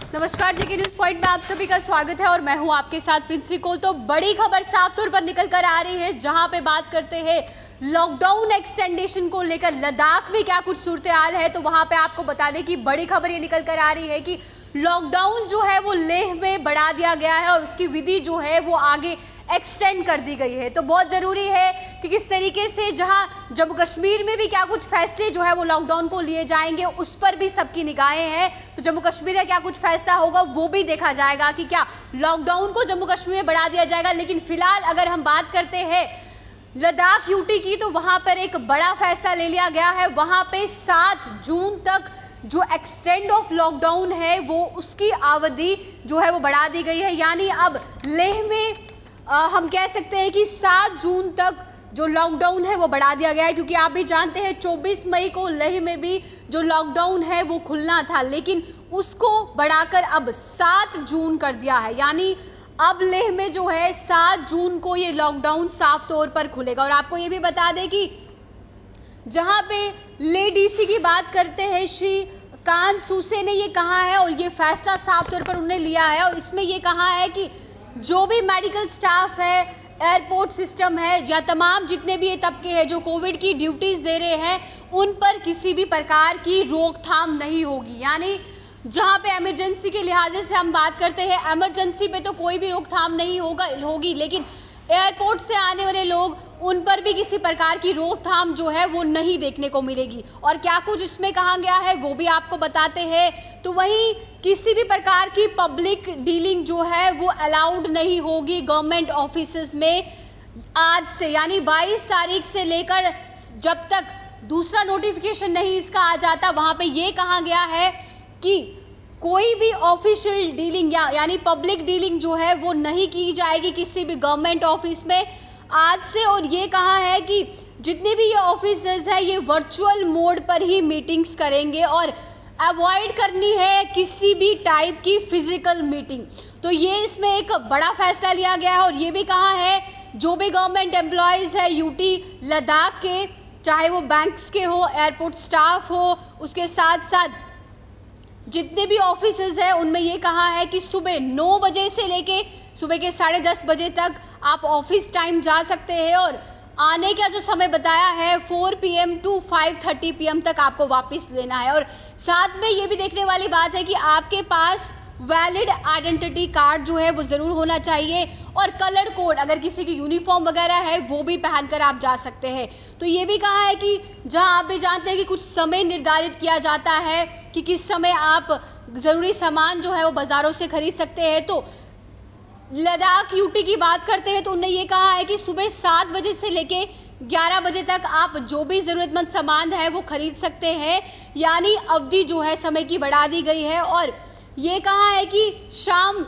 नमस्कार, जेके news point में आप सभी का स्वागत है और मैं हूं आपके साथ प्रिंसी को। तो बड़ी खबर साफ तौर पर निकल कर आ रही है, जहां पे बात करते हैं लॉकडाउन एक्सटेंडेशन को लेकर लद्दाख में क्या कुछ सूरत हाल है। तो वहां पे आपको बता दें कि बड़ी खबर ये निकल कर आ रही है कि लॉकडाउन जो है वो लेह में बढ़ा दिया गया है और उसकी विधि जो है वो आगे एक्सटेंड कर दी गई है। तो बहुत ज़रूरी है कि किस तरीके से जहां जम्मू कश्मीर में भी क्या कुछ फैसले जो है वो लॉकडाउन को लिए जाएंगे, उस पर भी सबकी निगाहें हैं। तो जम्मू कश्मीर का क्या कुछ फैसला होगा वो भी देखा जाएगा कि क्या लॉकडाउन को जम्मू कश्मीर में बढ़ा दिया जाएगा। लेकिन फिलहाल अगर हम बात करते हैं लद्दाख यूटी की, तो वहां पर एक बड़ा फैसला ले लिया गया है। वहां पे 7 जून तक जो एक्सटेंड ऑफ लॉकडाउन है वो उसकी अवधि जो है वो बढ़ा दी गई है। यानी अब लेह में हम कह सकते हैं कि 7 जून तक जो लॉकडाउन है वो बढ़ा दिया गया है, क्योंकि आप भी जानते हैं 24 मई को लेह में भी जो लॉकडाउन है वो खुलना था, लेकिन उसको बढ़ाकर अब 7 जून कर दिया है। यानी अब लेह में जो है 7 जून को ये लॉकडाउन साफ तौर पर खुलेगा। और आपको ये भी बता दें कि जहां पे ले डीसी की बात करते हैं, श्री कान सूसे ने ये कहा है और ये फैसला साफ तौर पर उन्होंने लिया है और इसमें ये कहा है कि जो भी मेडिकल स्टाफ है, एयरपोर्ट सिस्टम है या तमाम जितने भी ये तबके हैं जो कोविड की ड्यूटीज़ दे रहे हैं, उन पर किसी भी प्रकार की रोकथाम नहीं होगी। यानी जहां पे इमरजेंसी के लिहाजे से हम बात करते हैं, इमरजेंसी पे तो कोई भी रोकथाम नहीं होगी, लेकिन एयरपोर्ट से आने वाले लोग, उन पर भी किसी प्रकार की रोकथाम जो है वो नहीं देखने को मिलेगी। और क्या कुछ इसमें कहा गया है वो भी आपको बताते हैं। तो वहीं किसी भी प्रकार की पब्लिक डीलिंग जो है वो अलाउड नहीं होगी गवर्नमेंट ऑफिसेज में आज से, यानी 22 तारीख से लेकर जब तक दूसरा नोटिफिकेशन नहीं इसका आ जाता, वहाँ पे ये कहा गया है कि कोई भी ऑफिशियल डीलिंग यानी पब्लिक डीलिंग जो है वो नहीं की जाएगी किसी भी गवर्नमेंट ऑफिस में आज से। और ये कहा है कि जितने भी ये ऑफिसर्स हैं ये वर्चुअल मोड पर ही मीटिंग्स करेंगे और अवॉइड करनी है किसी भी टाइप की फिजिकल मीटिंग। तो ये इसमें एक बड़ा फैसला लिया गया है और ये भी कहा है जो भी गवर्नमेंट एम्प्लॉयज़ है यूटी लद्दाख के, चाहे वो बैंक्स के हो, एयरपोर्ट स्टाफ हो, उसके साथ साथ जितने भी ऑफिसेज हैं उनमें ये कहा है कि सुबह 9 बजे से लेके सुबह के 10:30 बजे तक आप ऑफिस टाइम जा सकते हैं और आने का जो समय बताया है 4 PM टू 5:30 PM तक आपको वापस लेना है। और साथ में ये भी देखने वाली बात है कि आपके पास वैलिड आइडेंटिटी कार्ड जो है वो ज़रूर होना चाहिए और कलर कोड, अगर किसी की यूनिफॉर्म वगैरह है वो भी पहनकर आप जा सकते हैं। तो ये भी कहा है कि जहां आप भी जानते हैं कि कुछ समय निर्धारित किया जाता है कि किस समय आप ज़रूरी सामान जो है वो बाज़ारों से खरीद सकते हैं। तो लद्दाख यूटी की बात करते हैं तो उन्होंने ये कहा है कि सुबह 7 बजे से लेके 11 बजे तक आप जो भी ज़रूरतमंद सामान है वो खरीद सकते हैं। यानी अवधि जो है समय की बढ़ा दी गई है और ये कहा है कि शाम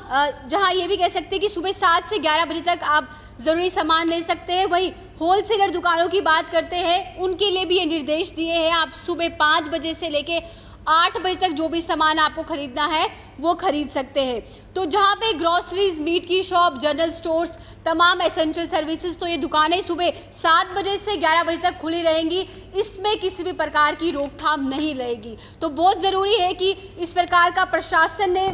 जहां ये भी कह सकते हैं कि सुबह 7 से 11 बजे तक आप ज़रूरी सामान ले सकते हैं। वहीं होलसेलर दुकानों की बात करते हैं, उनके लिए भी ये निर्देश दिए हैं, आप सुबह 5 बजे से लेके 8 बजे तक जो भी सामान आपको खरीदना है वो खरीद सकते हैं। तो जहाँ पे ग्रॉसरीज, मीट की शॉप, जनरल स्टोर्स, तमाम एसेंशियल सर्विसेज, तो ये दुकानें सुबह 7 बजे से 11 बजे तक खुली रहेंगी, इसमें किसी भी प्रकार की रोकथाम नहीं रहेगी। तो बहुत ज़रूरी है कि इस प्रकार का प्रशासन ने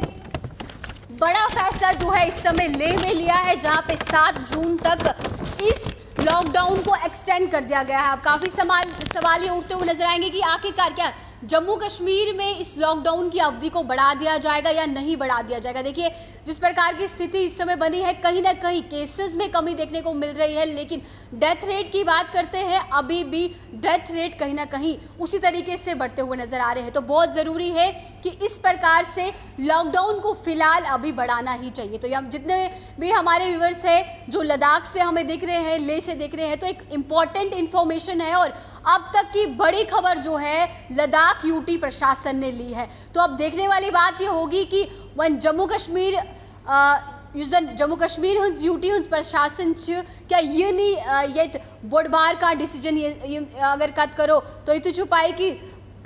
बड़ा फैसला जो है इस समय लेह में लिया है, जहाँ पे 7 जून तक इस लॉकडाउन को एक्सटेंड कर दिया गया है। अब काफ़ी सवाल ये उठते हुए नजर आएंगे कि आखिरकार क्या जम्मू कश्मीर में इस लॉकडाउन की अवधि को बढ़ा दिया जाएगा या नहीं बढ़ा दिया जाएगा। देखिए जिस प्रकार की स्थिति इस समय बनी है, कहीं ना कहीं केसेस में कमी देखने को मिल रही है, लेकिन डेथ रेट की बात करते हैं, अभी भी डेथ रेट कहीं ना कहीं उसी तरीके से बढ़ते हुए नजर आ रहे हैं। तो बहुत ज़रूरी है कि इस प्रकार से लॉकडाउन को फिलहाल अभी बढ़ाना ही चाहिए। तो हम जितने भी हमारे व्यूअर्स हैं जो लद्दाख से हमें दिख रहे हैं, लेह से दिख रहे हैं, तो एक इम्पॉर्टेंट इन्फॉर्मेशन है और अब तक की बड़ी खबर जो है लद्दाख यूटी प्रशासन ने ली है। तो अब देखने वाली बात ये होगी कि वन जम्मू कश्मीर जम्मू कश्मीर हंस यूटी हंस प्रशासन क्या ये नहीं ये बोर्ड बार का डिसीजन ये अगर कत करो तो ये छुपाई कि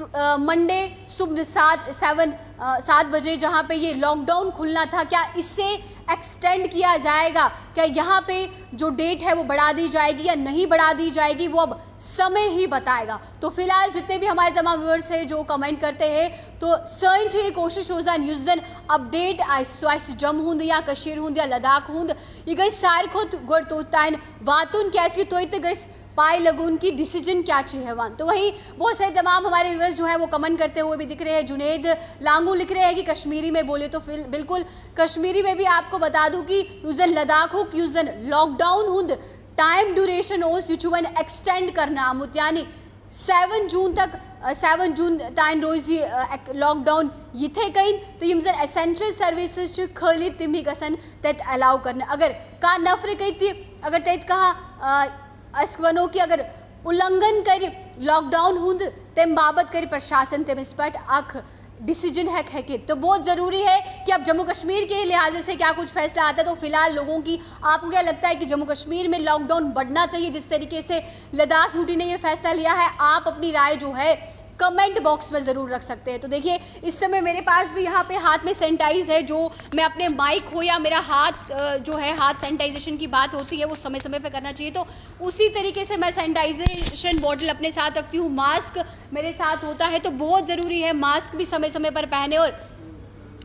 मंडे सुबह 7 बजे जहाँ पे ये लॉकडाउन खुलना था, क्या इससे एक्सटेंड किया जाएगा? क्या यहाँ पे जो डेट है वो बढ़ा दी जाएगी या नहीं बढ़ा दी जाएगी, वो अब समय ही बताएगा। तो फिलहाल जितने भी हमारे तमाम व्यूअर्स हैं जो कमेंट करते हैं, तो सही ये कोशिश हो जाए यूजन अपडेट आइस जम हुंद या कशीर हुंद या लद्दाख हुंद ये गई सार खोत गोड़ तोताइन वातुन क्या इसकी तोइत गई पाए लगून की डिसीजन क्या चाहिए वन। तो वहीं बहुत सारे तमाम हमारे व्यूअर्स जो है वो कमेंट करते हुए भी दिख रहे हैं। जुनेद लांगू लिख रहे हैं कि कश्मीरी में बोले तो फिर बिल्कुल कश्मीरी में भी आपको बता दूं कि यूजन लद्दाख हो यूजन लॉकडाउन हुंद टाइम ड्यूरेशन ओस यूचुवन एक्सटेंड करना आमुत यानी 7 जून तक 7 जून ताइन रोज लॉकडाउन ये कहीं तो यम एसेंशियल सर्विसेज खली तम ही गसन तत अलाउ करना अगर का नफर कह अगर तत कहा अस वनो कि अगर उल्लंघन कर लॉकडाउन हुंद तम बाबत कर प्रशासन तमिस पे अख डिसीजन है कि तो बहुत ज़रूरी है कि अब जम्मू कश्मीर के लिहाज से क्या कुछ फैसला आता है। तो फिलहाल लोगों की आपको क्या लगता है कि जम्मू कश्मीर में लॉकडाउन बढ़ना चाहिए जिस तरीके से लद्दाख यूटी ने ये फैसला लिया है? आप अपनी राय जो है कमेंट बॉक्स में ज़रूर रख सकते हैं। तो देखिए इस समय मेरे पास भी यहाँ पे हाथ में सैनिटाइज है, जो मैं अपने माइक हो या मेरा हाथ जो है हाथ सैनिटाइजेशन की बात होती है वो समय समय पे करना चाहिए, तो उसी तरीके से मैं सैनिटाइजेशन बॉटल अपने साथ रखती हूँ। मास्क मेरे साथ होता है, तो बहुत ज़रूरी है मास्क भी समय समय पर पहने और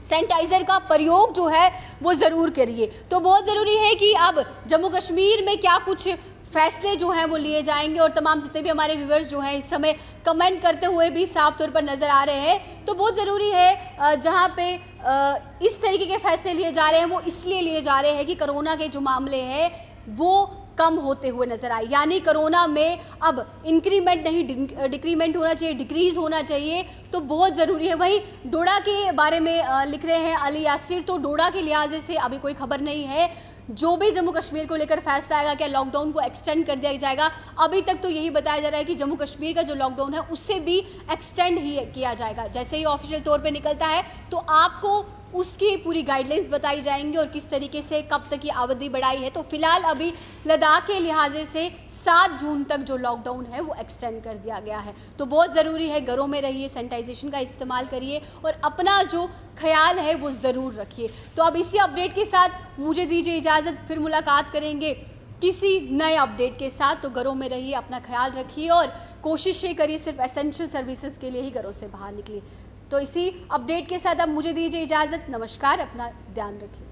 सैनिटाइज़र का प्रयोग जो है वो ज़रूर करिए। तो बहुत ज़रूरी है कि अब जम्मू कश्मीर में क्या कुछ फैसले जो हैं वो लिए जाएंगे और तमाम जितने भी हमारे व्यूअर्स जो हैं इस समय कमेंट करते हुए भी साफ तौर पर नज़र आ रहे हैं। तो बहुत ज़रूरी है जहां पे इस तरीके के फैसले लिए जा रहे हैं वो इसलिए लिए जा रहे हैं कि कोरोना के जो मामले हैं वो कम होते हुए नजर आए, यानी कोरोना में अब इंक्रीमेंट नहीं डिक्रीमेंट होना चाहिए, डिक्रीज होना चाहिए। तो बहुत ज़रूरी है। वहीं डोडा के बारे में लिख रहे हैं अली यासिर, तो डोडा के लिहाज से अभी कोई खबर नहीं है। जो भी जम्मू कश्मीर को लेकर फैसला आएगा, क्या लॉकडाउन को एक्सटेंड कर दिया जाएगा, अभी तक तो यही बताया जा रहा है कि जम्मू कश्मीर का जो लॉकडाउन है उससे भी एक्सटेंड ही किया जाएगा। जैसे ही ऑफिशियल तौर पे निकलता है तो आपको उसकी पूरी गाइडलाइंस बताई जाएंगी और किस तरीके से कब तक की अवधि बढ़ाई है। तो फिलहाल अभी लद्दाख के लिहाज से 7 जून तक जो लॉकडाउन है वो एक्सटेंड कर दिया गया है। तो बहुत ज़रूरी है, घरों में रहिए, सैनिटाइजेशन का इस्तेमाल करिए और अपना जो ख्याल है वो ज़रूर रखिए। तो अब इसी अपडेट के साथ मुझे दीजिए इजाज़त, फिर मुलाकात करेंगे किसी नए अपडेट के साथ। तो घरों में रहिए, अपना ख्याल रखिए और कोशिश ये करिए सिर्फ एसेंशियल सर्विसेज के लिए ही घरों से बाहर निकलिए। तो इसी अपडेट के साथ अब मुझे दीजिए इजाज़त। नमस्कार, अपना ध्यान रखिए।